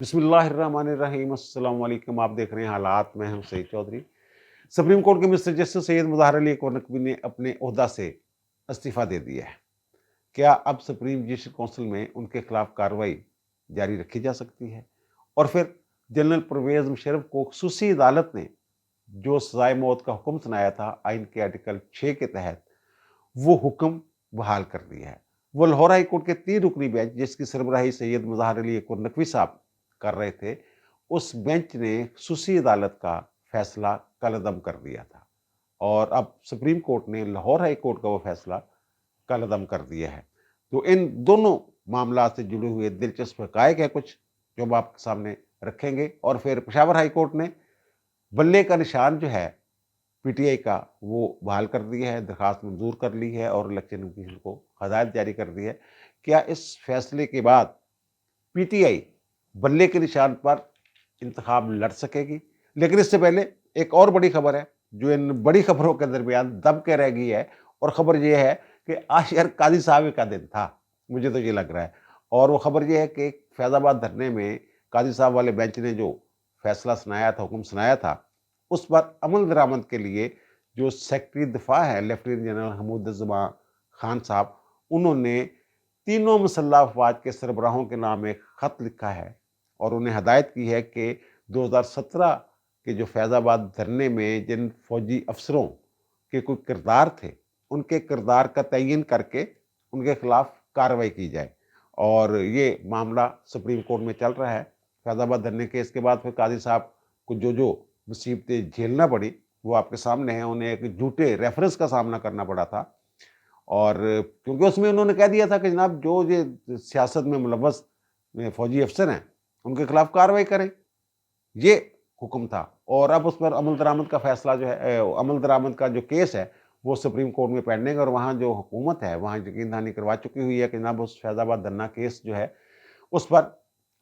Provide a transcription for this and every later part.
بسم اللہ الرحمن الرحیم، السلام علیکم۔ آپ دیکھ رہے ہیں حالات میں ہم سعید چودھری۔ سپریم کورٹ کے مسٹر جسٹس سید مظہر علی اکبر نقوی نے اپنے عہدہ سے استعفیٰ دے دیا ہے۔ کیا اب سپریم جوڈیشل کونسل میں ان کے خلاف کارروائی جاری رکھی جا سکتی ہے؟ اور پھر جنرل پرویز مشرف کو خصوصی عدالت نے جو سزائے موت کا حکم سنایا تھا آئین کے آرٹیکل 6 کے تحت، وہ حکم بحال کر دیا ہے۔ وہ لاہور ہائی کورٹ کے 3 رکنی بینچ جس کی سربراہی سید مظہر علی اکبر نقوی صاحب کر رہے تھے، اس بینچ نے خصوصی عدالت کا فیصلہ کالعدم کر دیا تھا، اور اب سپریم کورٹ نے لاہور ہائی کورٹ کا وہ فیصلہ کالعدم کر دیا ہے۔ تو ان دونوں معاملات سے جڑے ہوئے دلچسپ حقائق ہے کچھ جو ہم آپ کے سامنے رکھیں گے، اور پھر پشاور ہائی کورٹ نے بلے کا نشان جو ہے پی ٹی آئی کا وہ بحال کر دیا ہے، درخواست منظور کر لی ہے، اور الیکشن کمیشن کو ہدایت جاری کر دی ہے۔ کیا اس فیصلے کے بعد پی ٹی آئی بلے کے نشان پر انتخاب لڑ سکے گی؟ لیکن اس سے پہلے ایک اور بڑی خبر ہے جو ان بڑی خبروں کے درمیان دب کے رہ گئی ہے، اور خبر یہ ہے کہ آج یار قاضی صاحب کا دن تھا، مجھے تو یہ لگ رہا ہے۔ اور وہ خبر یہ ہے کہ فیض آباد دھرنے میں قاضی صاحب والے بینچ نے جو فیصلہ سنایا تھا، حکم سنایا تھا، اس پر عمل درآمد کے لیے جو سیکرٹری دفاع ہے لیفٹیننٹ جنرل حمود الزماں خان صاحب، انہوں نے تینوں مسلح افواج کے سربراہوں کے نام ایک خط لکھا ہے، اور انہیں ہدایت کی ہے کہ 2017 کے جو فیض آباد دھرنے میں جن فوجی افسروں کے کوئی کردار تھے، ان کے کردار کا تعین کر کے ان کے خلاف کارروائی کی جائے۔ اور یہ معاملہ سپریم کورٹ میں چل رہا ہے فیض آباد دھرنے کے۔ اس کے بعد پھر قاضی صاحب کو جو مصیبتیں جھیلنا پڑی وہ آپ کے سامنے ہیں۔ انہیں ایک جھوٹے ریفرنس کا سامنا کرنا پڑا تھا، اور کیونکہ اس میں انہوں نے کہہ دیا تھا کہ جناب جو یہ سیاست میں ملوث فوجی افسر ہیں ان کے خلاف کارروائی کریں، یہ حکم تھا۔ اور اب اس پر عمل درآمد کا فیصلہ جو ہے، عمل درآمد کا جو کیس ہے وہ سپریم کورٹ میں پینڈنگ، اور وہاں جو حکومت ہے وہاں یقین دہانی کروا چکی ہوئی ہے کہ جناب اس فیض آباد دھرنا کیس جو ہے اس پر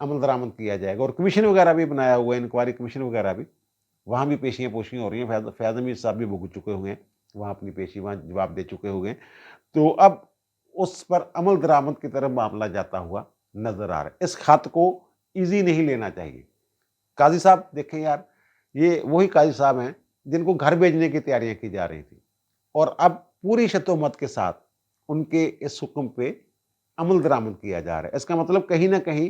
عمل درآمد کیا جائے گا، اور کمیشن وغیرہ بھی بنایا ہوا ہے، انکوائری کمیشن وغیرہ بھی، وہاں بھی پیشیاں پوشیاں ہو رہی ہیں۔ فیض امیر صاحب بھی بھگت چکے ہوئے ہیں وہاں، اپنی پیشی وہاں جواب دے چکے ہوئے ہیں۔ تو اب اس پر عمل درآمد کی طرف معاملہ جاتا ہوا نظر آ رہا ہے۔ اس خط کو ایزی نہیں لینا چاہیے۔ قاضی صاحب دیکھیں یار، یہ وہی قاضی صاحب ہیں جن کو گھر بھیجنے کی تیاریاں کی جا رہی تھیں، اور اب پوری شتومت کے ساتھ ان کے اس حکم پہ عمل درآمد کیا جا رہا ہے۔ اس کا مطلب کہیں نہ کہیں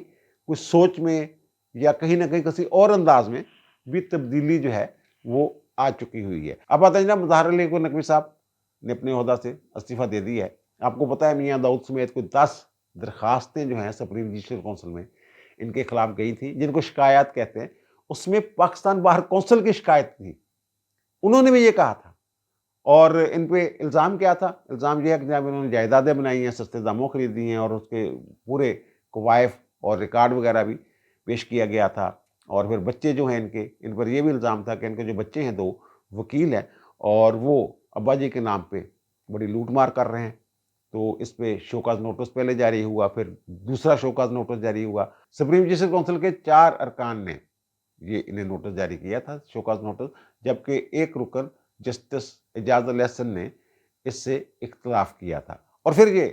کچھ سوچ میں یا کہیں نہ کہیں کسی اور انداز میں بھی تبدیلی جو ہے وہ آ چکی ہوئی ہے۔ اب آتا ہے جناب مظہر علی اکبر نقوی صاحب نے اپنے عہدہ سے استعفیٰ دے دی ہے۔ آپ کو پتہ ہے میاں داؤد سمیت کوئی 10 درخواستیں جو ہیں سپریم جوڈیشل کونسل میں ان کے خلاف گئی تھی، جن کو شکایات کہتے ہیں۔ اس میں پاکستان باہر کونسل کی شکایت تھی، انہوں نے بھی یہ کہا تھا۔ اور ان پہ الزام کیا تھا؟ الزام یہ ہے کہ جناب انہوں نے جائیدادیں بنائی ہیں، سستے داموں خریدی ہیں، اور اس کے پورے کوائف اور ریکارڈ وغیرہ بھی پیش کیا گیا تھا۔ اور پھر بچے جو ہیں ان پر یہ بھی الزام تھا کہ ان کے جو بچے ہیں 2 وکیل ہیں، اور وہ ابا جی کے نام پہ بڑی لوٹ مار کر رہے ہیں۔ تو اس پہ شوکاز نوٹس پہلے جاری ہوا، پھر دوسرا شوکاز نوٹس جاری ہوا۔ سپریم جوڈیشل کونسل کے 4 ارکان نے یہ انہیں نوٹس جاری کیا تھا، شوکاز نوٹس، جبکہ ایک رکن جسٹس اعجاز الاحسن نے اس سے اختلاف کیا تھا۔ اور پھر یہ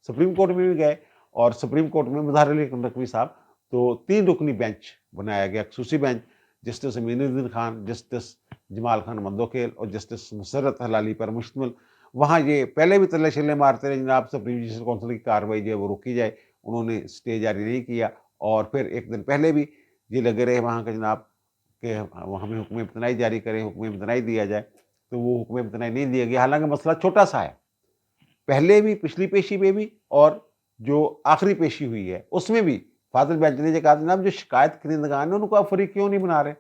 سپریم کورٹ میں بھی گئے، اور سپریم کورٹ میں مظہر علی نقوی صاحب، تو 3 رکنی بینچ بنایا گیا، خصوصی بینچ، جسٹس امین الدین خان، جسٹس جمال خان مندوکیل اور جسٹس مسرت ہلالی پر مشتمل۔ وہاں یہ پہلے بھی تلے شلے مارتے رہے جناب سپریم جوڈیشل کونسل کی کارروائی جو ہے وہ روکی جائے، انہوں نے اسٹے جاری نہیں کیا۔ اور پھر ایک دن پہلے بھی یہ لگے رہے وہاں کے جناب کہ ہمیں حکم امتناعی جاری کریں، حکم امتناعی دیا جائے، تو وہ حکم امتناعی نہیں دیا گیا، حالانکہ مسئلہ چھوٹا سا ہے۔ پہلے بھی پچھلی پیشی میں بھی، اور جو آخری پیشی ہوئی ہے اس میں بھی فاضل بینچ نے یہ کہا جناب جو شکایت کنندگان ہیں ان کو آپ فریق کیوں نہیں بنا رہے؟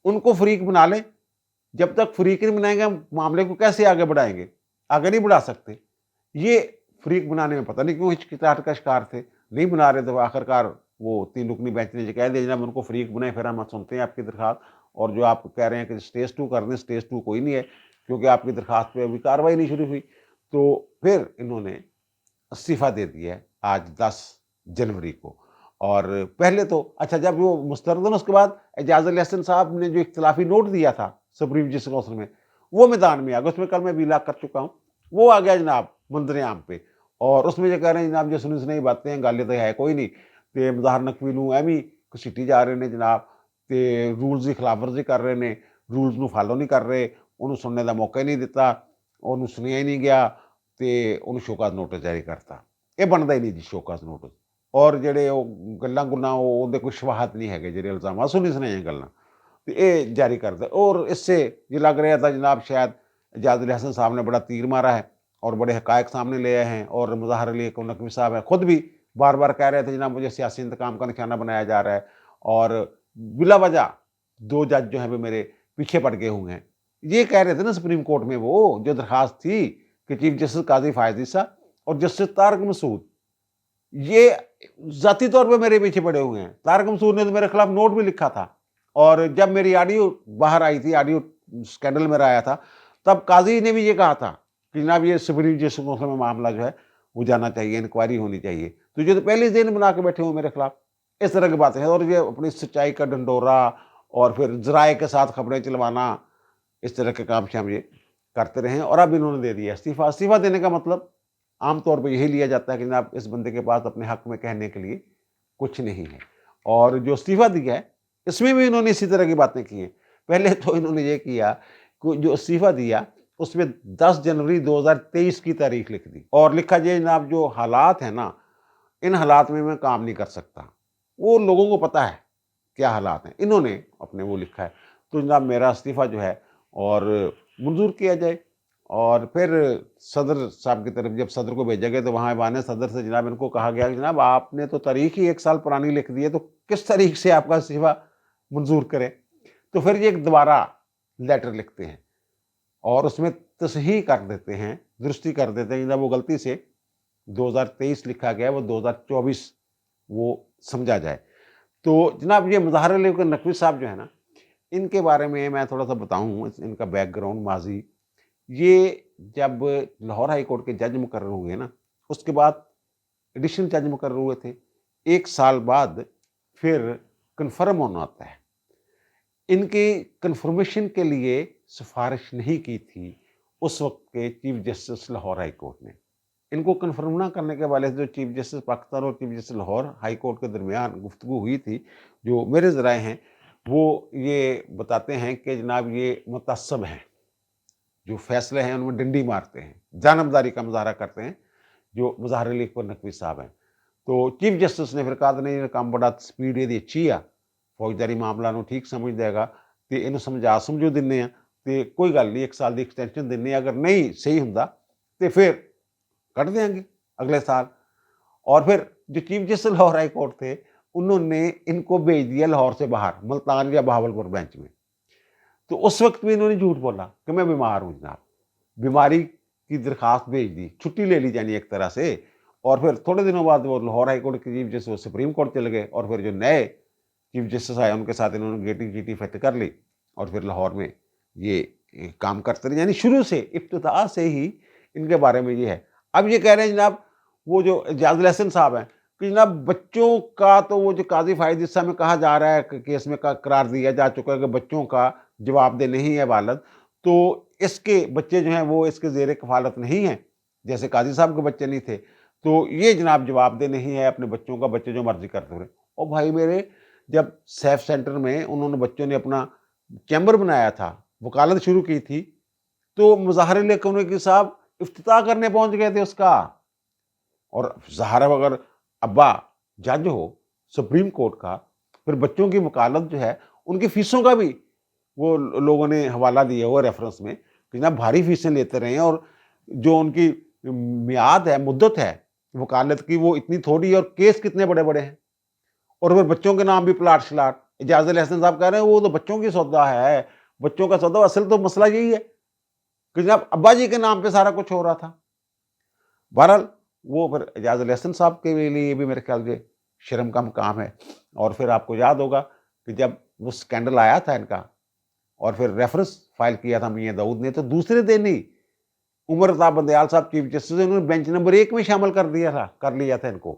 ان کو فریق بنا لیں، جب تک فریق نہیں بنائیں گے ہم معاملے کو کیسے آگے بڑھائیں گے؟ آگے نہیں بڑھا سکتے۔ یہ فریق بنانے میں پتہ نہیں کیوں ہچکچاہٹ کا شکار تھے، نہیں بنا رہے تھے۔ آخرکار وہ 3 رکنی بینچ نے یہ کہہ دیا جناب ان کو فریق بنائیں، پھر ہم سنتے ہیں آپ کی درخواست۔ اور جو آپ کہہ رہے ہیں کہ اسٹیج 2 کر دیں، اسٹیج 2 کوئی نہیں ہے کیونکہ آپ کی درخواست پہ ابھی کارروائی نہیں شروع ہوئی۔ تو پھر انہوں نے استعفیٰ دے دیا ہے آج 10 جنوری کو۔ اور پہلے تو اچھا جب وہ مستردن اس کے بعد اعجاز الاحسن صاحب نے جو اختلافی نوٹ دیا تھا سپریم جوڈیشل کونسل میں، وہ میدان میں آ گیا۔ اس میں کل میں بھی لاگ کر چکا ہوں، وہ آ گیا جناب منظر عام پہ، اور اس میں یہ کہہ رہے ہیں جناب جو سنی سنائی باتیں ہیں، گالے تو ہے کوئی نہیں، کہ مظاہر نقوی نو ایویں ਘਸੀਟੀ ਜਾ ਰਹੇ ਨੇ ਜਨਾਬ, ਤੇ ਰੂਲਸ ਦੀ ਖਿਲਾਫਵਰਜ਼ੀ ਕਰ ਰਹੇ ਨੇ, ਰੂਲਸ ਨੂੰ ਫਾਲੋ ਨਹੀਂ ਕਰ ਰਹੇ, ਉਹਨੂੰ ਸੁਣਨੇ ਦਾ ਮੌਕਾ ਹੀ ਨਹੀਂ ਦਿੱਤਾ, ਉਹਨੂੰ ਸੁਣਿਆ ਹੀ ਨਹੀਂ ਗਿਆ, ਤੇ ਉਹਨੂੰ ਸ਼ੋਕਾਜ਼ ਨੋਟਿਸ ਜਾਰੀ ਕਰਤਾ। ਇਹ ਬਣਦਾ ਹੀ ਨਹੀਂ ਜੀ ਸ਼ੋਕਾਜ਼ ਨੋਟਿਸ। ਔਰ ਜਿਹੜੇ ਉਹ ਗੱਲਾਂ ਗੁੱਲਾਂ ਉਹਦੇ ਕੋਈ ਸ਼ਵਾਹਤ ਨਹੀਂ ਹੈਗੇ, ਜਿਹੜੇ ਇਲਜ਼ਾਮਾਤ ਸੁਣੀ ਸੁਣਾਈਆਂ ਗੱਲਾਂ, ਤੇ ਇਹ ਜਾਰੀ करता। और इससे ये लग रहा था जनाब शायद एजाज अली हसन साहब ने बड़ा तीर मारा है और बड़े हकायक सामने ले आए हैं। और मुज़ाहिर अली नकवी साहब है, खुद भी बार बार कह रहे थे जनाब मुझे सियासी इंतकाम का निशाना बनाया जा रहा है, और बिला वजह 2 जज जो हैं वो मेरे पीछे पड़ गए हुए हैं। ये कह रहे थे ना सुप्रीम कोर्ट में, वो जो दरखास्त थी कि चीफ जस्टिस काजी फायज ईसा और जस्टिस तारिक मसूद ये ज़ाती तौर पे मेरे पीछे पड़े हुए हैं। तारिक मसूद ने तो मेरे खिलाफ नोट भी लिखा था, और जब मेरी ऑडियो बाहर आई थी, ऑडियो स्कैंडल मेरा आया था, तब काजी ने भी ये कहा था कि जनाब ये सुप्रीम जस्टिस में मामला जो है वो जाना चाहिए, इंक्वायरी होनी चाहिए। तो ये तो पहले ही दिन बना के बैठे हुए मेरे खिलाफ, इस तरह की बातें हैं। और ये अपनी सच्चाई का ढंढोरा और फिर जराए के साथ खबरें चलवाना, इस तरह के काम शाम ये करते रहे। और अब इन्होंने दे दिया इस्तीफा। इस्तीफा देने का मतलब आमतौर पर यही लिया जाता है कि जनाब इस बंदे के पास अपने हक में कहने के लिए कुछ नहीं है। और जो इस्तीफा दिया है इसमें भी इन्होंने इसी तरह की बातें की हैं। पहले तो इन्होंने ये किया कि जो इस्तीफा दिया उसमें 10 जनवरी 2023 की तारीख लिख दी, और लिखा जी जनाब जो हालात हैं ना, इन हालात में मैं काम नहीं कर सकता। वो लोगों को पता है क्या हालात हैं, इन्होंने अपने वो लिखा है। तो जनाब मेरा इस्तीफा जो है और मंजूर किया जाए। और फिर सदर साहब की तरफ जब सदर को भेजा गया तो वहाँ बाने सदर से जनाब इनको कहा गया कि जनाब आपने तो तारीख ही 1 साल पुरानी लिख दी है, तो किस तारीख से आपका इस्तीफा मंजूर करें। तो फिर ये एक दोबारा लेटर लिखते हैं और उसमें तसहीह कर देते हैं, दुरुस्ती कर देते हैं। जब वो गलती से 2023 लिखा गया वो 2024 वो समझा जाए। तो जनाब ये मुज़ाहिर अली नकवी साहब जो है ना, इनके बारे में मैं थोड़ा सा बताऊँ, इनका बैकग्राउंड माजी। ये जब लाहौर हाई कोर्ट के जज मुकर्रर हुए ना, उसके बाद एडिशनल जज मुकर्रर हुए थे। 1 साल बाद फिर कन्फर्म होना होता है। इनकी कन्फर्मेशन के लिए सिफारिश नहीं की थी उस वक्त के chief justice Lahore high court ने। इनको कन्फर्म ना करने के वाले जो चीफ जस्टिस पाकिस्तान और chief justice Lahore high court के दरमियान गुफ्तगू हुई थी, जो मेरे ज़राए हैं वो ये बताते हैं कि जनाब ये मुतअस्सब हैं, जो फैसले हैं उनमें डंडी मारते हैं, जानबदारी का मुजाहरा करते हैं, जो मुज़ाहिर अली नकवी साहब हैं। तो चीफ जस्टिस ने फिर कहा नहीं काम बड़ा स्पीड ये अच्छी आ, फौजदारी मामला ਨੂੰ ठीक समझ देगा, तो ਇਹਨੂੰ ਸਮਝਾ ਸਮਝੋ ਦਿੰਨੇ ਆ, ਤੇ ਕੋਈ ਗੱਲ नहीं 1 साल की एक्सटेंशन ਦਿੰਨੇ, अगर नहीं सही ਹੁੰਦਾ तो फिर कट देंगे अगले साल। और फिर जो chief justice Lahore high court थे उन्होंने इनको भेज दिया लाहौर से बाहर, मुल्तान या बहावलपुर बेंच में। तो उस वक्त भी इन्होंने झूठ बोला कि मैं बीमार हूँ जनाब, बीमारी की दरखास्त भेज दी, छुट्टी ले ली जानी एक तरह से। और फिर थोड़े दिनों बाद वो लाहौर हाई कोर्ट के चीफ जस्टिस सुप्रीम कोर्ट चले गए, और फिर जो नए चीफ जस्टिस आए उनके साथ इन्होंने गेटी चीटी फत कर ली, और फिर लाहौर में ये काम करते रहे। यानी शुरू से इब्तिदा से ही इनके बारे में ये है। अब ये कह रहे हैं जनाब वो जो एजाज अली हसन साहब हैं कि जनाब बच्चों का तो वो जो काजी फायज ईसा में कहा जा रहा है कि केस में करार दिया जा चुका है कि बच्चों का जवाबदेह नहीं है वालिद, तो इसके बच्चे जो हैं वो इसके ज़ेर कफालत नहीं हैं, जैसे काजी साहब के बच्चे नहीं थे, तो ये जनाब जवाबदेह नहीं है अपने बच्चों का, बच्चे जो मर्जी करते रहे। और भाई मेरे जब सैफ सेंटर में उन्होंने बच्चों ने अपना चैम्बर बनाया था, वकालत शुरू की थी, तो मुज़ाहिर अली नकवी साहब इफ्तिताह करने पहुंच गए थे उसका। और ज़ाहिर है अगर अब्बा जज हो सुप्रीम कोर्ट का, फिर बच्चों की वकालत जो है उनकी फ़ीसों का भी वो लोगों ने हवाला दिया हुआ रेफरेंस में कि जनाब भारी फीसें लेते रहे हैं, और जो उनकी मियाद है, मुद्दत है वकालत की, वो इतनी थोड़ी है, और केस कितने बड़े बड़े हैं। और फिर बच्चों के नाम भी प्लाट शलाट। एजाज अली हसन साहब कह रहे हैं वो तो बच्चों की सौदा है, बच्चों का सौदा। असल तो मसला यही है कि जनाब अब्बा जी के नाम पे सारा कुछ हो रहा था। बहरहाल वो फिर एजाज अली हसन साहब के लिए भी मेरे ख्याल से शर्म का मकाम है। और फिर आपको याद होगा कि जब वो स्कैंडल आया था इनका, और फिर रेफरेंस फाइल किया था मियां दाऊद ने, तो दूसरे दिन ही उमर अता बंदयाल साहब चीफ जस्टिस ने उन्होंने बेंच नंबर 1 में शामिल कर लिया था इनको,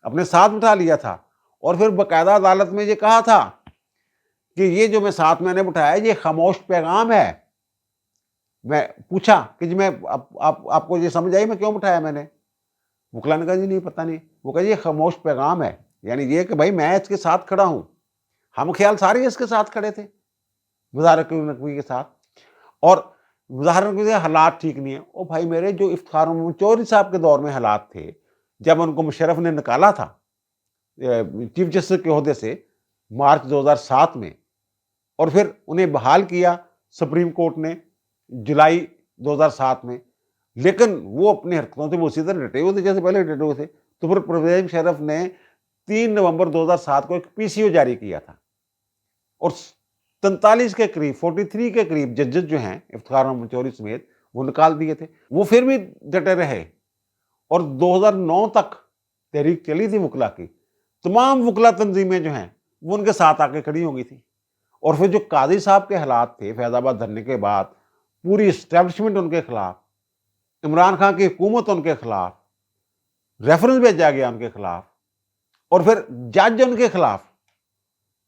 अपने साथ बिठा लिया था। और फिर बाकायदा अदालत में ये कहा था कि ये जो मैं साथ मैंने बिठाया ये खामोश पैगाम है। मैं पूछा कि जी मैं आपको ये समझ आई मैं क्यों बिठाया मैंने? वकला ने कहा जी नहीं पता नहीं। वो कहा ये खामोश पैगाम है, यानी ये कि भाई मैं इसके साथ खड़ा हूं, हम ख्याल सारे इसके साथ खड़े थे मुज़ाहिर नकवी के साथ। और मुज़ाहिर नकवी के हालात ठीक नहीं है। ओ भाई मेरे, जो इफ्तिखार महमूद चौधरी साहब के दौर में हालात थे, जब उनको मुशर्रफ ने निकाला था चीफ जस्टिस के ओहदे से मार्च 2007 में, और फिर उन्हें बहाल किया सुप्रीम कोर्ट ने जुलाई 2007 में, लेकिन वो अपनी हरकतों से वो उसी तरह डटे हुए थे जैसे पहले डटे हुए थे। तो फिर परवेज मुशर्रफ ने 3 नवंबर 2007 को एक पीसीओ जारी किया था, और 43 के करीब 43 के करीब जजेस जो हैं इफ्तिखार महमूद चौधरी समेत वो निकाल दिए थे। वो फिर भी डटे रहे, और 2009 तक तहरीक चली थी वकला की। तमाम वकला तंजीमें जो हैं वो उनके साथ आके खड़ी हो गई थी। और फिर जो काजी साहब के हालात थे फैजाबाद धरने के बाद, पूरी इस्टेब्लिशमेंट उनके खिलाफ, इमरान खान की हुकूमत उनके खिलाफ, रेफरेंस भेजा गया उनके खिलाफ, और फिर जज उनके खिलाफ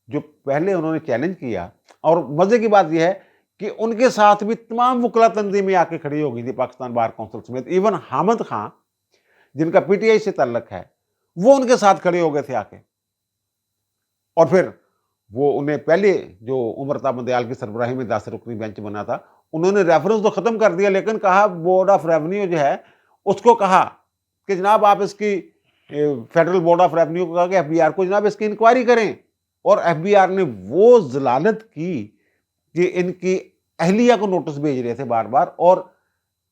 जो पहले उन्होंने चैलेंज किया। और मजे की बात यह है कि उनके साथ भी तमाम वकला तंजीमें आके खड़ी हो गई थी पाकिस्तान बार काउंसिल समेत। इवन हामिद खान जिनका पीटीआई से ताल्लुक है वो उनके साथ खड़े हो गए थे आके। और फिर वो उन्हें पहले जो उमरता बंदयाल की सरबराही में 10 रुकनी बेंच बना था, उन्होंने रेफरेंस तो खत्म कर दिया, लेकिन कहा बोर्ड ऑफ रेवेन्यू जो है उसको कहा कि जनाब आप इसकी फेडरल बोर्ड ऑफ रेवेन्यू को कहा कि एफबीआर को जनाब इसकी इंक्वायरी करें। और एफबीआर ने वो जलालत की कि इनकी अहलिया को नोटिस भेज रहे थे बार बार, और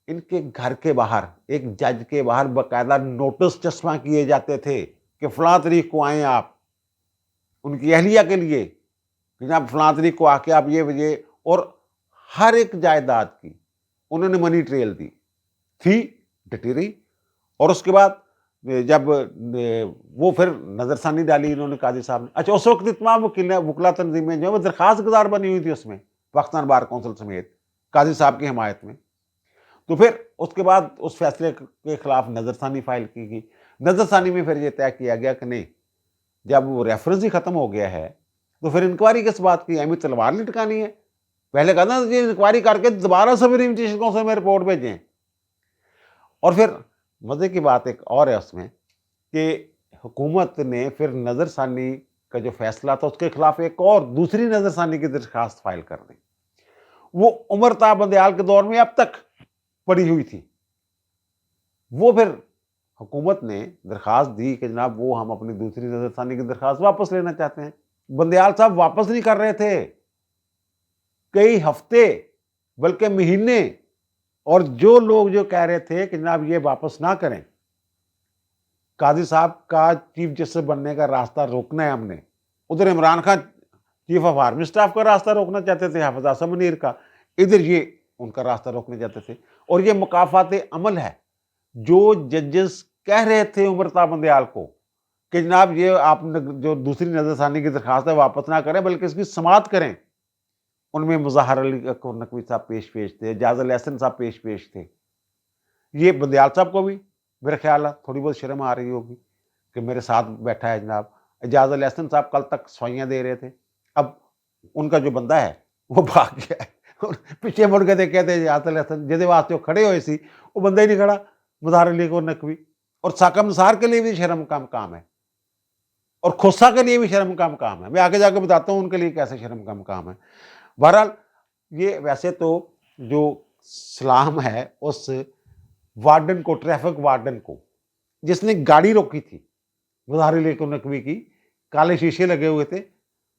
इनके घर के बाहर एक जज के बाहर बाकायदा नोटिस चस्पा किए जाते थे कि फलां तारीख को आए आप, उनकी अहलिया के लिए जनाब फलां तारीख को आके आप ये, और हर एक जायदाद की उन्होंने मनी ट्रेल दी थी, डटी रही। और उसके बाद जब वो फिर नजरसानी डाली इन्होंने काजी साहब ने। अच्छा, उस वक्त तमाम वकला तंजीमें जो है वो दरखास्त गुजार बनी हुई थी उसमें, पाकिस्तान बार काउंसिल समेत काजी साहब की हिमायत में। तो फिर उसके बाद उस फैसले के खिलाफ नजरसानी फाइल की गई। नजरसानी में फिर ये तय किया गया कि नहीं, जब वो रेफरेंस ही खत्म हो गया है तो फिर इंक्वायरी किस बात की, हमें तलवार लटकानी है। पहले कहा था ये इंक्वायरी करके दोबारा सब इन्वेस्टिगेशन कौन में रिपोर्ट भेजें। और फिर मजे की बात एक और है उसमें कि हुकूमत ने फिर नजरसानी का जो फैसला था उसके खिलाफ एक और दूसरी नजरसानी की दरखास्त फाइल कर दी। वो उमरता बंदयाल के दौर में अब तक पड़ी हुई थी। वो फिर हुकूमत ने दरखास्त दी कि जनाब वो हम अपनी दूसरी नजरसानी की दरखास्त वापस लेना चाहते हैं। बंदयाल साहब वापस नहीं कर रहे थे, कई हफ्ते बल्कि महीने। और जो लोग जो कह रहे थे कि जनाब ये वापस ना करें, काजी साहब का चीफ जस्टिस बनने का रास्ता रोकना है हमने, उधर Imran Khan chief of army staff का रास्ता रोकना चाहते थे, हाफिज आसम मुनीर का, इधर ये उनका रास्ता रोकने चाहते थे। और ये मुकाफात अमल है जो जजेस कह रहे थे उमरता बंदयाल को कि जनाब ये आप जो दूसरी नजरसानी की दरखास्त है वापस ना करें बल्कि इसकी समाअत करें। उनमें मुज़ाहिर अली नकवी साहब पेश थे, एजाज अल एहसन साहब पेश थे। ये बंदयाल साहब को भी मेरा ख्याल है थोड़ी बहुत शर्म आ रही होगी कि मेरे साथ बैठा है जनाब। एजाज अल एहसन साहब कल तक सवाइयाँ दे रहे थे, अब उनका जो बंदा है वो भाग गया है। और पीछे मुड़ के देखे थे एजाज अल एहसन जिहदे वास्ते खड़े हुए सी वो बंदा ही नहीं खड़ा, मुज़ाहिर अली नकवी। और साकब निसार के लिए भी शर्म का काम है, और खोसा के लिए भी शर्म का काम है। मैं आगे जाकर बताता हूँ उनके लिए कैसे शर्म का काम है। बहरहाल ये वैसे तो जो सलाम है उस वार्डन को, ट्रैफिक वार्डन को जिसने गाड़ी रोकी थी मुज़ाहिर अली नकवी की, काले शीशे लगे हुए थे,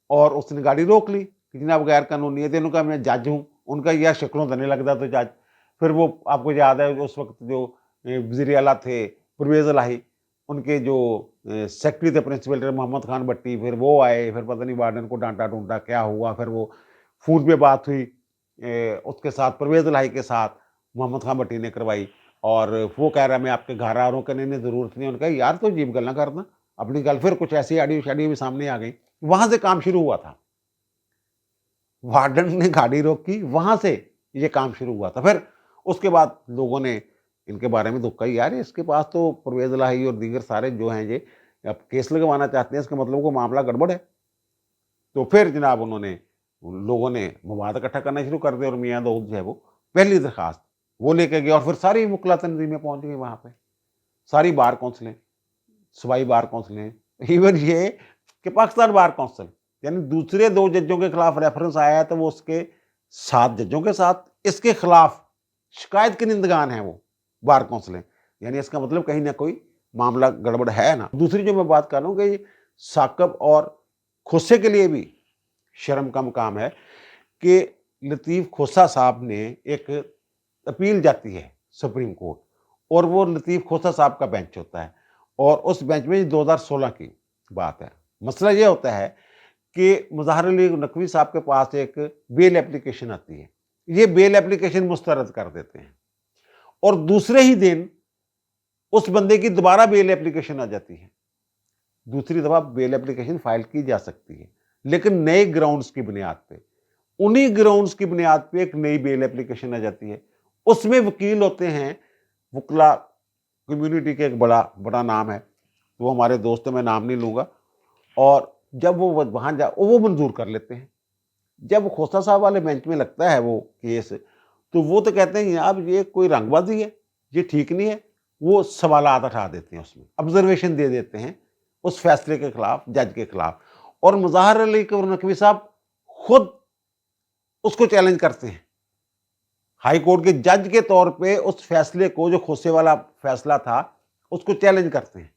और उसने गाड़ी रोक ली कि जनाब गैर कानूनी है। उनका मैं जज हूँ, उनका यह शक्लों तो नहीं लगता तो जज। फिर वो आपको याद है उस वक्त जो वज़ीर आला थे परवेज़ इलाही, उनके जो सेक्रेटरी थे प्रिंसिपल मोहम्मद खान भट्टी, फिर वो आए, फिर पता नहीं वार्डन को डांटा ढूंढा क्या हुआ। फिर वो फ़ोन पे बात हुई उसके साथ, परवेज़ इलाही के साथ मोहम्मद खान भट्टी ने करवाई, और वो कह रहा मैं आपके घर आ रहा हूँ, कहने की ज़रूरत नहीं। उनका यार तो अजीब गल्लां करना अपनी गल। फिर कुछ ऐसी आडियो शाडियो भी सामने आ गई, वहां से काम शुरू हुआ था। वार्डन ने गाड़ी रोकी, वहां से ये काम शुरू हुआ था। फिर उसके बाद लोगों ने इनके बारे में तो कही यार इसके पास तो परवेज़ इलाही और दीगर सारे जो हैं ये अब केस लगवाना चाहते हैं, इसका मतलब को मामला गड़बड़ है। तो फिर जनाब उन्होंने लोगों ने मवाद इकट्ठा करना शुरू कर दिया, और मियाँ दाऊद जो है वो पहली दरखास्त वो लेके गया, और फिर सारी वकला तंजीमें पहुंच गई वहां पे, सारी बार काउंसिलें, सूबाई बार काउंसिलें, इवन ये कि पाकिस्तान बार काउंसिल, यानी दूसरे 2 जजों के खिलाफ रेफरेंस आया है तो वो उसके 7 जजों के साथ इसके खिलाफ शिकायत के निंदगान हैं वो बार काउंसिल हैं। यानी इसका मतलब कहीं ना कोई मामला गड़बड़ है ना। दूसरी जो मैं बात कर रहा हूँ कि साकब और खोसे के लिए भी शर्म का मुकाम है कि लतीफ़ खोसा साहब ने एक अपील जाती है सुप्रीम कोर्ट, और वो लतीफ़ खोसा साहब का बेंच होता है, और उस बेंच में 2016 की बात है। मसला ये होता है कि मुज़ाहिर अली नकवी साहब के पास एक बेल एप्लीकेशन आती है। ये बेल एप्लीकेशन मुस्तरद कर देते हैं और दूसरे ही दिन उस बंदे की दोबारा बेल एप्लीकेशन आ जाती है। दूसरी दफा बेल एप्लीकेशन फाइल की जा सकती है, लेकिन नए ग्राउंड्स की बुनियाद पे। उन्हीं ग्राउंड्स की बुनियाद पे एक नई बेल एप्लीकेशन आ जाती है। उसमें वकील होते हैं, वकला कम्युनिटी के एक बड़ा बड़ा नाम है, वो हमारे दोस्त हैं, मैं नाम नहीं लूँगा। और जब वो वहाँ वो मंजूर कर लेते हैं। जब खोसा साहब वाले बेंच में लगता है वो केस, तो वो तो कहते हैं अब ये कोई रंगबाजी है, ये ठीक नहीं है। वो सवालात उठा देते हैं, उसमें ऑब्जर्वेशन दे देते हैं उस फैसले के खिलाफ, जज के खिलाफ। और मुज़ाहिर अली नकवी साहब खुद उसको चैलेंज करते हैं, हाई कोर्ट के जज के तौर पे उस फैसले को, जो खोसे वाला फैसला था, उसको चैलेंज करते हैं।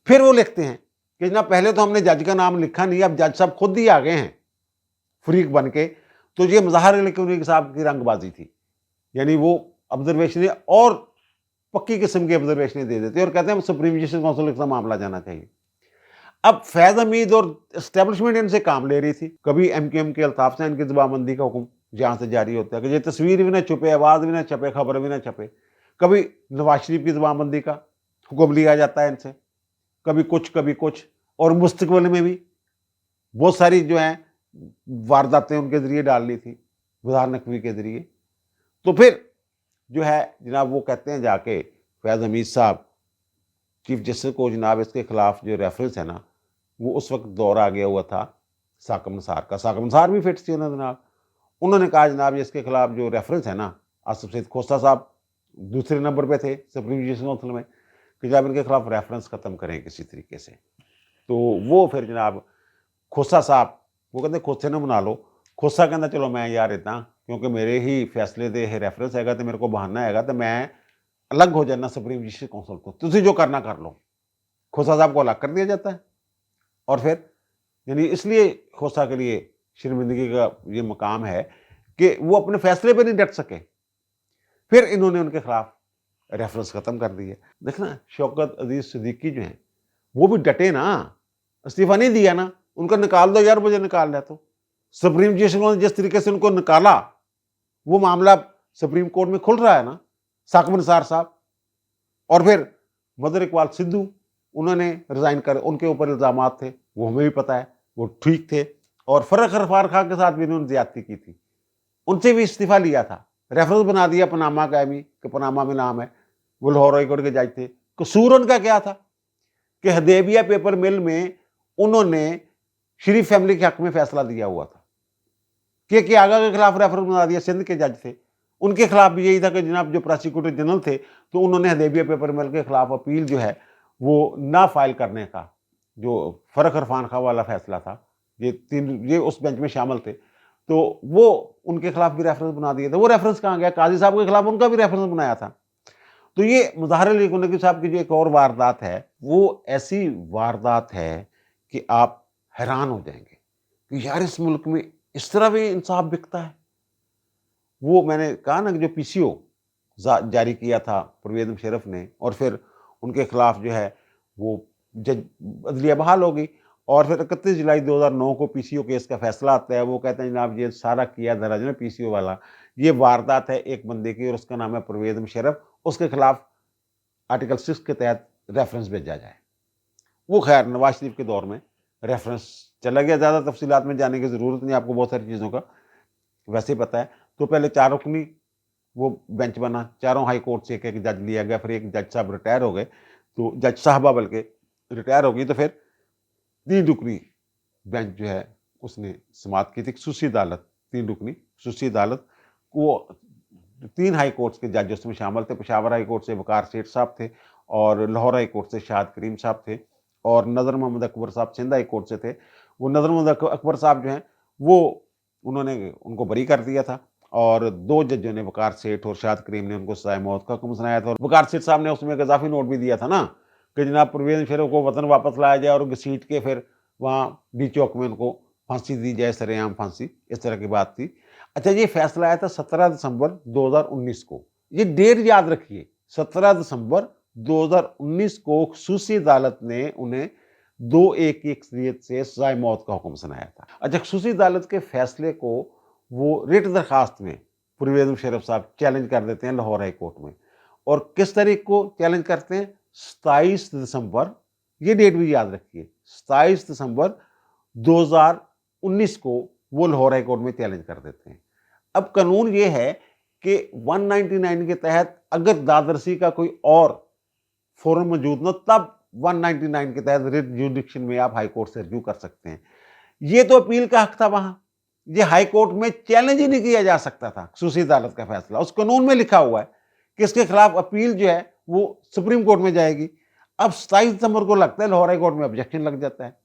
फिर वो लिखते हैं कि जनाब पहले तो हमने जज का नाम लिखा नहीं, अब जज साहब खुद ही आ गए हैं फरीक बन के, तो ये मुज़ाहिर अली साहब की रंगबाजी थी। यानी वो ऑब्जर्वेशन और पक्की किस्म की ऑब्जर्वेशन दे देते हैं और कहते हैं सुप्रीम जस्टिस काउंसिल का मामला जाना चाहिए। अब फैज़ हमीद और एस्टेब्लिशमेंट इनसे काम ले रही थी। कभी एमकेएम के अल्ताफ से इनकी जबाबंदी का हुक्म जहाँ से जारी होता है कि ये तस्वीर भी ना छुपे, आवाज़ भी ना छपे, खबर भी ना छपे। कभी नवाज शरीफ की जबाबंदी का हुक्म लिया जाता है इनसे, कभी कुछ। और मुस्तकबिल में भी बहुत सारी जो हैं वारदातें उनके ज़रिए डालनी थी, वज़ार नकवी के ज़रिए। तो फिर जो है जनाब वो कहते हैं जाके फैज़ हमीद साहब चीफ जस्टिस को, जनाब इसके खिलाफ जो रेफरेंस है ना, वो उस वक्त दौर आ गया हुआ था साकब निसार का। साकब निसार भी फिट थी उन्होंने जनाब। उन्होंने कहा जनाब इसके खिलाफ जो रेफरेंस है ना, आसिफ सईद खोसा साहब दूसरे नंबर पे थे सुप्रीम जस्टिस काउंसिल में, कि जनाब इनके खिलाफ रेफरेंस ख़त्म करें किसी तरीके से। तो वो फिर जनाब खोसा साहब वो कहते खोसे ने बना लो। खोसा कहता चलो मैं यार इतना, क्योंकि मेरे ही फैसले दे रेफरेंस हैगा तो मेरे को बहाना हैगा, तो मैं अलग हो जाना सुप्रीम जस्टिस काउंसिल तो तुसी जो करना कर लो। खोसा साहब को अलग कर दिया जाता है। और फिर यानी इसलिए खोसा के लिए शर्मिंदगी का ये मकाम है कि वो अपने फैसले पे नहीं डट सके। फिर इन्होंने उनके खिलाफ रेफरेंस खत्म कर दिया। देखना शौकत अजीज सिद्दीकी जो हैं वो भी डटे ना, इस्तीफा नहीं दिया ना, उनका निकाल दो यार, मुझे निकाल तो। सुप्रीम जस्टिस ने जिस तरीके से उनको निकाला, वो मामला सुप्रीम कोर्ट में खुल रहा है ना, साकब निसार साहब। और फिर मदर इकबाल सिद्धू, उन्होंने रिजाइन कर, उनके ऊपर इल्जामात थे, वो हमें भी पता है, वो ठीक थे। और फर्रुख गफ्फार खान के साथ भी इन्होंने ज्यादती की थी, उनसे भी इस्तीफा लिया था, रेफरेंस बना दिया पनामा का भी कि पनामा में नाम है। वो लाहौर हाई कोर्ट के जज थे। कसूर उनका क्या था कि हदेबिया पेपर मिल में उन्होंने शरीफ फैमिली के हक में फैसला दिया हुआ था कि आगा के खिलाफ रेफरेंस बना दिया, सिंध के जज थे, उनके खिलाफ भी यही था कि जनाब जो प्रोसिक्यूटर जनरल थे, तो उन्होंने हदेबिया पेपर मिल के खिलाफ अपील जो है वो ना फाइल करने का, जो फर्रुख इरफान खां वाला फैसला था, ये उस बेंच में शामिल थे, तो वो उनके खिलाफ भी रेफरेंस बना दिया था। वो रेफरेंस कहाँ गया? काजी साहब के खिलाफ उनका भी रेफरेंस बनाया था। तो ये मुज़ाहिर अली नकवी साहब की जो एक और वारदात है, वो ऐसी वारदात है कि आप हैरान हो जाएंगे कि यार इस मुल्क में इस तरह भी इंसाफ बिकता है। वो मैंने कहा ना कि जो पीसीओ जारी किया था परवेज़ मुशर्रफ ने, और फिर उनके खिलाफ जो है वो जज अदलिया बहाल हो गई, और फिर 31 जुलाई 2009 को पीसीओ केस का फैसला आता है। वो कहते हैं जनाब ये सारा किया धरा जो ना पीसीओ वाला, ये वारदात है एक बंदे की और उसका नाम है परवेज़ मुशर्रफ, उसके खिलाफ आर्टिकल 6 के तहत रेफरेंस भेजा जाए। वो खैर नवाज शरीफ के दौर में रेफरेंस चला गया, ज़्यादा तफसीलात में जाने की ज़रूरत नहीं, आपको बहुत सारी चीज़ों का वैसे ही पता है। तो पहले 4 रुकनी वो बेंच बना, चारों हाई कोर्ट से एक जज लिया गया, फिर एक जज साहब रिटायर हो गए, तो जज साहबा बल्कि रिटायर हो गई, तो फिर 3 रुकनी बेंच जो है उसने समाप्त की थी। खसूसी अदालत, 3 रुकनी खसूसी अदालत, वो 3 हाई कोर्ट्स के जज उसमें शामिल थे। पेशावर हाई कोर्ट से वकार सेठ साहब थे और लाहौर हाई कोर्ट से शाहद करीम साहब थे, और नज़र मोहम्मद अकबर साहब सिंध हाई कोर्ट से थे। वो नज़र मोहम्मद अकबर साहब जो हैं वो उन्होंने उनको बरी कर दिया था और 2 जजों ने, वकार सेठ और शाद करीम ने, उनको सज़ाए मौत का हुक्म सुनाया था। और वकार सेठ साहब ने उसमें एक इज़ाफ़ी नोट भी दिया था ना कि जनाब परवेज़ मुशर्रफ को वतन वापस लाया जाए और घसीट के फिर वहाँ डी चौक में उनको फांसी दी जाए, सरेआम फांसी, इस तरह की बात थी। अच्छा, ये फैसला आया था 17 दिसंबर 2019 को। ये डेट याद रखिए, 17 दिसंबर 2019 को ख़ुसूसी अदालत ने उन्हें 2-1 की अक्सरियत से सज़ाए मौत का हुक्म सुनाया था। अच्छा, ख़ुसूसी अदालत के फैसले को वो रिट दरखास्त में परवेज़ मुशर्रफ साहब चैलेंज कर देते हैं लाहौर हाई कोर्ट में। और किस तारीख को चैलेंज करते हैं? 27 दिसंबर, ये डेट भी याद रखिए, 27 दिसंबर 2019 को वो लाहौर हाई कोर्ट में चैलेंज कर देते हैं। अब कानून ये है कि 199 के तहत अगर दादरसी का कोई और फोरम मौजूद न, तब 199 के तहत रिट जुडिक्शन में आप हाई कोर्ट से रिव्यू कर सकते हैं। ये तो अपील का हक था वहां, ये हाई कोर्ट में चैलेंज ही नहीं किया जा सकता था। ख़ुसूसी अदालत का फैसला उस कानून में लिखा हुआ है कि इसके खिलाफ अपील जो है वो सुप्रीम कोर्ट में जाएगी। अब 27 दिसंबर को लगता है लाहौर हाई कोर्ट में ऑब्जेक्शन लग जाता है।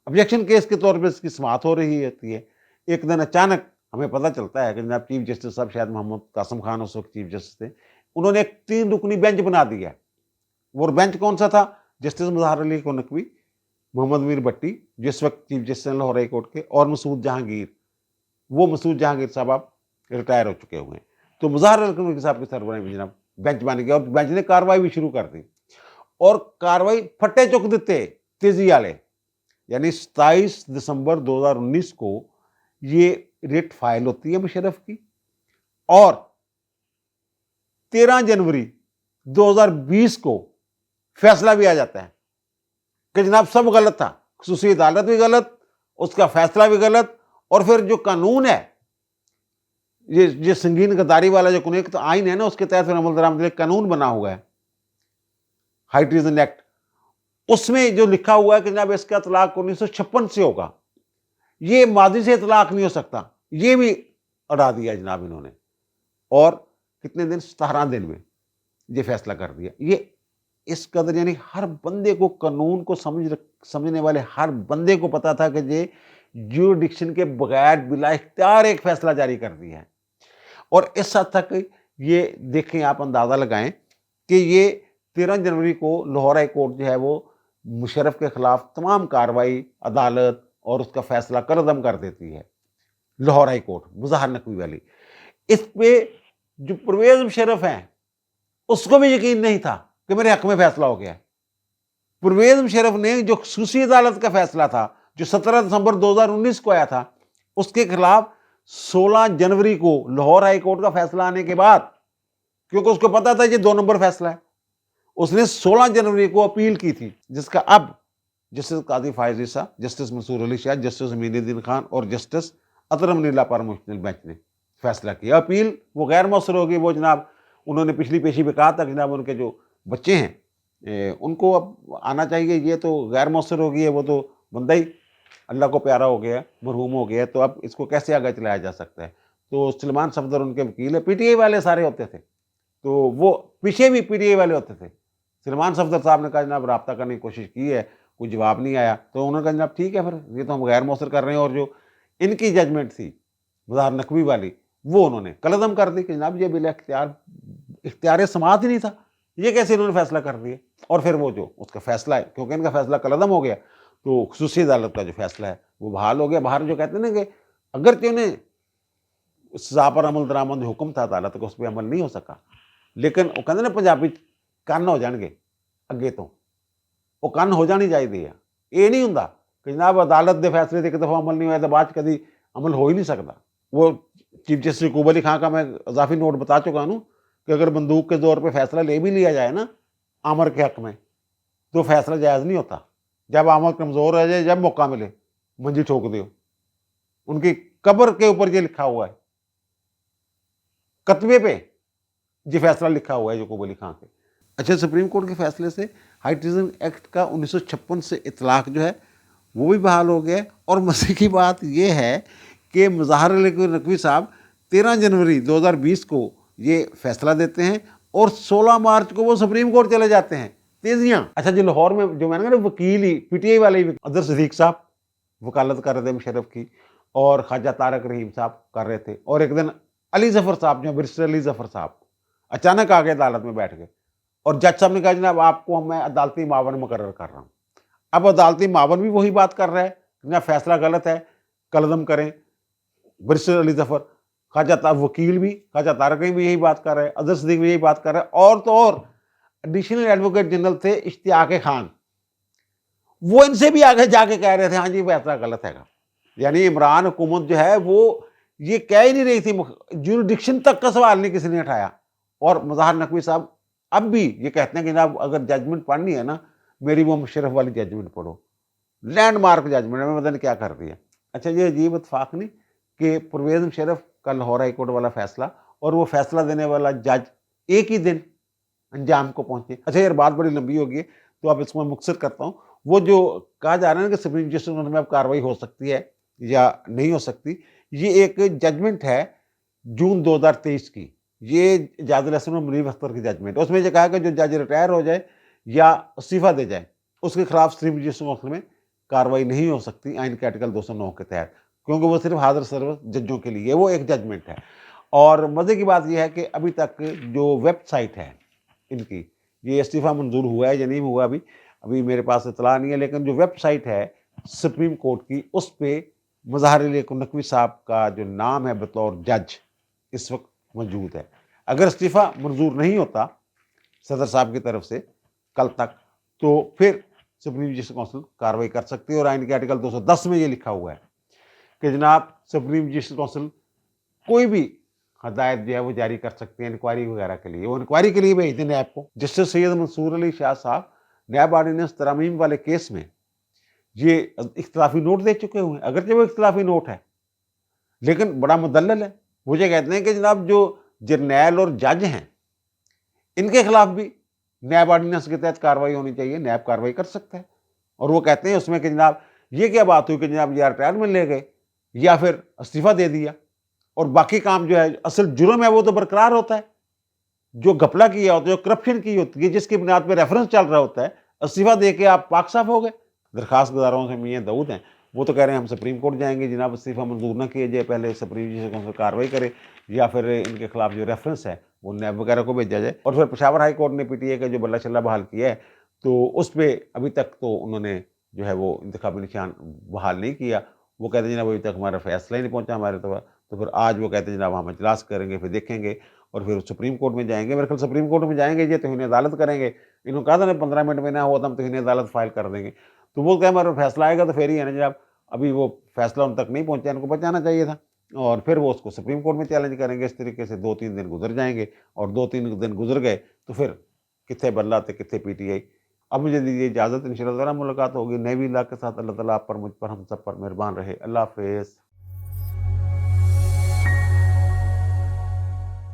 ऑब्जेक्शन केस के तौर पर इसकी समाअत हो रही होती है। एक दिन अचानक हमें पता चलता है कि जनाब चीफ जस्टिस साहब, शायद मोहम्मद कासिम खान उस वक्त चीफ जस्टिस थे, उन्होंने एक 3 रुकनी बेंच बना दिया। वो बेंच कौन सा था? जस्टिस मुज़ाहिर अली नकवी, मोहम्मद मीर भट्टी जिस वक्त chief justice Lahore high court के, और मसूद जहांगीर। वो मसूद जहांगीर साहब आप रिटायर हो चुके हुए हैं। तो मुज़ाहिर अली साहब की सरबराही में जनाब बेंच बन गया और बेंच ने कार्रवाई भी शुरू कर दी। और कार्रवाई फटे चुक देते तेजी वाले, यानी 27 दिसंबर 2019 को ये रिट फाइल होती है मुशर्रफ की, और 13 जनवरी 2020 को फैसला भी आ जाता है कि जनाब सब गलत था, ख़ुसूसी अदालत भी गलत, उसका फैसला भी गलत, और फिर जो कानून है, ये संगीन गद्दारी वाला जो कानून तो आइन है ना, उसके तहत फिर अमल दरामद कानून बना हुआ है, हाई ट्रीजन एक्ट, उसमें जो लिखा हुआ है कि जनाब इसका तलाक 1956 से होगा, ये माजी से तलाक नहीं हो सकता, ये भी अड़ा दिया जनाब इन्होंने। और कितने दिन? 17 दिन में ये फैसला कर दिया। ये इस कदर, यानी हर बंदे को, कानून को समझने वाले हर बंदे को पता था कि ये ज्यूरिडिक्शन के बगैर बिला इख्तियार एक फैसला जारी कर दिया है। और इस हद तक ये देखें, आप अंदाज़ा लगाएं कि ये 13 जनवरी को लाहौर हाई कोर्ट जो है वो मुशर्रफ के खिलाफ तमाम कार्रवाई, अदालत और उसका फैसला कलअदम कर देती है। लाहौर हाई कोर्ट मुज़ाहिर नकवी वाली, इस पे जो परवेज़ मुशर्रफ हैं उसको भी यकीन नहीं था कि मेरे हक में फैसला हो गया। परवेज़ मुशर्रफ ने जो ख़ुसूसी अदालत का फैसला था जो 17 दिसंबर 2019 को आया था, उसके खिलाफ 16 जनवरी को लाहौर हाई कोर्ट का फैसला आने के बाद, क्योंकि उसको पता था ये 2 नंबर फैसला है, उसने 16 जनवरी को अपील की थी, जिसका अब जस्टिस काजी फायज ईसा, जस्टिस मंसूर अली शाह, जस्टिस अमीनुद्दीन खान और जस्टिस अतरम नीला पर मुश्तमिल बेंच ने फैसला किया। अपील वो गैर मौसर होगी। वो जनाब उन्होंने पिछली पेशी में कहा था कि जनाब उनके जो बच्चे हैं उनको अब आना चाहिए, ये तो गैर मौसर हो गई है, वो तो बंदा ही अल्लाह को प्यारा हो गया, मरहूम हो गया, तो अब इसको कैसे आगे चलाया जा सकता है। तो सलमान सफदर उनके वकील है, पीटीआई वाले सारे होते थे, तो वो पीछे भी पीटीआई वाले होते थे। सलमान सफदर साहब ने कहा जनाब रब्ता करने की कोशिश की है, कोई जवाब नहीं आया, तो उन्होंने कहा जनाब ठीक है, फिर ये तो हम गैर मौसर कर रहे हैं। और जो इनकी जजमेंट थी मुज़ाहिर नकवी वाली, वो उन्होंने कलअदम कर दी कि जनाब ये बिला इख्तियार समाअत ही नहीं था, ये कैसे इन्होंने फैसला कर दिया। और फिर वो जो उसका फैसला है, क्योंकि इनका फैसला कलअदम हो गया, तो ख़ुसूसी अदालत का जो फैसला है वो बहाल हो गया। बाहर जो कहते हैं ना कि अगर उन्हें सज़ा पर अमल दरामद हुक्म था अदालत का, उस पर अमल नहीं हो सका, लेकिन वो कहते ना पंजाबी कन्न हो जाएंगे अगे तो वो कन्न हो जानी चाहिए। ये नहीं होंगे कि जनाब अदालत के फैसले से एक दफ़ा अमल नहीं होया तो बाद कभी अमल हो ही नहीं सकता। वो चीफ जस्टिस यकूब अली खां का मैं इजाफी नोट बता चुका हूँ कि अगर बंदूक के दौर पर फैसला ले भी लिया जाए ना आमर के हक में, तो फैसला जायज़ नहीं होता। जब आमर कमज़ोर रह जाए, जब मौका मिले मंजी ठोक दो। उनकी कब्र के ऊपर ये लिखा हुआ है, कतबे पे ये फैसला लिखा हुआ है यकूब अली खां के। अच्छा, सुप्रीम कोर्ट के फैसले से हाई ट्रीजन एक्ट का 1956 से इतलाक जो है वो भी बहाल हो गया। और मज़े की बात यह है कि मुज़ाहिर अली नकवी साहब 13 जनवरी 2020 को ये फैसला देते हैं और 16 मार्च को वो सुप्रीम कोर्ट चले जाते हैं। तेजियां। अच्छा जी, लाहौर में जो मैंने कहा वकील ही पीटीआई वाले ही अदर सिद्दीक साहब वकालत कर रहे थे मुशर्रफ की, और ख्वाजा तारक रहीम साहब कर रहे थे, और एक दिन अली जफर साहब, जो बैरिस्टर अली जफर साहब अचानक आ गए अदालत में बैठ के, और जज साहब ने कहा जनाब आपको मैं अदालती मावन मुकर्रर कर रहा हूँ। अब अदालती मावन भी वही बात कर रहा है, जनाब फैसला गलत है, कलदम करें। बैरिस्टर अली जफर, वकील भी ख्वाजा तारक रहीम भी यही बात कर रहे हैं, अदर सिद्दीक भी यही बात कर रहे हैं, और तो और एडिशनल एडवोकेट जनरल थे इश्तियाक खान, वो इनसे भी आगे जाके कह रहे थे हाँ जी फैसला गलत है। यानी इमरान हुकूमत जो है वो ये कह ही नहीं रही थी, ज्यूरिडिक्शन तक का सवाल नहीं किसी ने उठाया। और मुज़ाहिर नकवी साहब अब भी ये कहते हैं कि जनाब अगर जजमेंट पढ़नी है ना, मेरी वो मुशर्रफ वाली जजमेंट पढ़ो, लैंडमार्क जजमेंट है, मैं पता नहीं क्या कर दिया। अच्छा, ये अजीब इत्तेफाक नहीं कि परवेज़ मुशर्रफ का लाहौर हाई कोर्ट वाला फैसला और वो फैसला देने वाला जज एक ही दिन अंजाम को पहुंचे। अच्छा यार, बात बड़ी लंबी होगी तो अब इसको मैं मुख्तसर करता हूँ। वो जो कहा जा रहा है ना कि सुप्रीम जस्टिस में अब कार्रवाई हो सकती है या नहीं हो सकती, ये एक जजमेंट है जून 2023 की। ये इजाजुल हसन और मुनीब अख्तर की जजमेंट, उसमें ये कहा कि जो जज रिटायर हो जाए या इस्तीफा दे जाए उसके खिलाफ सुप्रीम जस्टिस काउंसिल में कार्रवाई नहीं हो सकती आइन के आर्टिकल 209 के तहत, क्योंकि वो सिर्फ हाजिर सर्व जजों के लिए वो एक जजमेंट है। और मजे की बात यह है कि अभी तक जो वेबसाइट है इनकी, ये इस्तीफा मंजूर हुआ है या नहीं हुआ अभी अभी मेरे पास इतला नहीं है, लेकिन जो वेबसाइट है सुप्रीम कोर्ट की उस पर मुज़ाहिर अली नकवी साहब का जो नाम है बतौर जज इस वक्त मौजूद है। अगर इस्तीफा मंजूर नहीं होता सदर साहब की तरफ से कल तक, तो फिर सुप्रीम जस्टिस काउंसिल कार्रवाई कर सकती है। और आइन के आर्टिकल 210 में ये लिखा हुआ है कि जनाब सुप्रीम जस्टिस काउंसिल कोई भी हदायत जो है वो जारी कर सकते हैं इंक्वायरी वगैरह के लिए। वो इंक्वायरी के लिए भेज दें नैब को। जस्टिस सैयद मंसूर अली शाह साहब नैब ऑर्डिनेंस तरमीम वाले केस में ये इख्तलाफी नोट दे चुके हुए हैं, अगरचे वो इख्तलाफी नोट है लेकिन बड़ा मुदल्लल है। वो ये कहते हैं कि जनाब जो जर्नैल और जज हैं इनके खिलाफ भी नैब ऑर्डिनेंस के तहत कार्रवाई होनी चाहिए, नैब कार्रवाई कर सकता है। और वो कहते हैं उसमें कि जनाब ये क्या बात हुई कि जनाब या रिटायरमेंट ले गए या फिर इस्तीफा दे दिया, और बाकी काम जो है असल जुर्म है वो तो बरकरार होता है। जो घपला किया होता है, जो करप्शन की होती है, जिसकी बुनियाद पर रेफरेंस चल रहा होता है, इस्तीफा दे के आप पाक साफ हो गए। दरखास्त गुजारों से मियां दाऊद हैं, वो तो कह रहे हैं हम सुप्रीम कोर्ट जाएंगे, जनाब इस्तीफा मंजूर ना किया जाए, पहले सुप्रीम जस्टिस काउंसिल कार्रवाई करे या फिर इनके खिलाफ जो रेफरेंस है वो नैब वगैरह को भेजा जाए। और फिर पेशावर हाई कोर्ट ने पीटीए का जो बल्ला छल्ला बहाल किया है, तो उस पर अभी तक तो उन्होंने जो है वो इंतखाबी निशान बहाल नहीं किया। वो कहते हैं जनाब अभी तक हमारा फैसला ही नहीं पहुंचा हमारे तो फिर आज वो कहते हैं जनाब हम इजलास करेंगे, फिर देखेंगे और फिर सुप्रीम कोर्ट में जाएंगे। मेरे ख्याल सुप्रीम कोर्ट में जाएंगे, ये तौहीन अदालत करेंगे। इन्होंने कहा था ना 15 मिनट में ना हुआ तो हम तौहीन अदालत फाइल कर देंगे। तो वो क्या हमारा फैसला आएगा तो फिर ही है ना जनाब, अभी वो फैसला उन तक नहीं पहुंचा, इनको पहुंचाना चाहिए था, और फिर वो उसको सुप्रीम कोर्ट में चैलेंज करेंगे। इस तरीके से 2-3 दिन गुजर जाएंगे, और 2-3 दिन गुजर गए तो फिर कितने बल्ला थे कितने पीटीआई। अब मुझे दीजिए इजाज़त, इंशाअल्लाह मुलाकात होगी नए इलाके के साथ। अल्लाह ताला आप पर, मुझ पर, हम सब पर मेहरबान रहे। अल्लाह हाफिज़।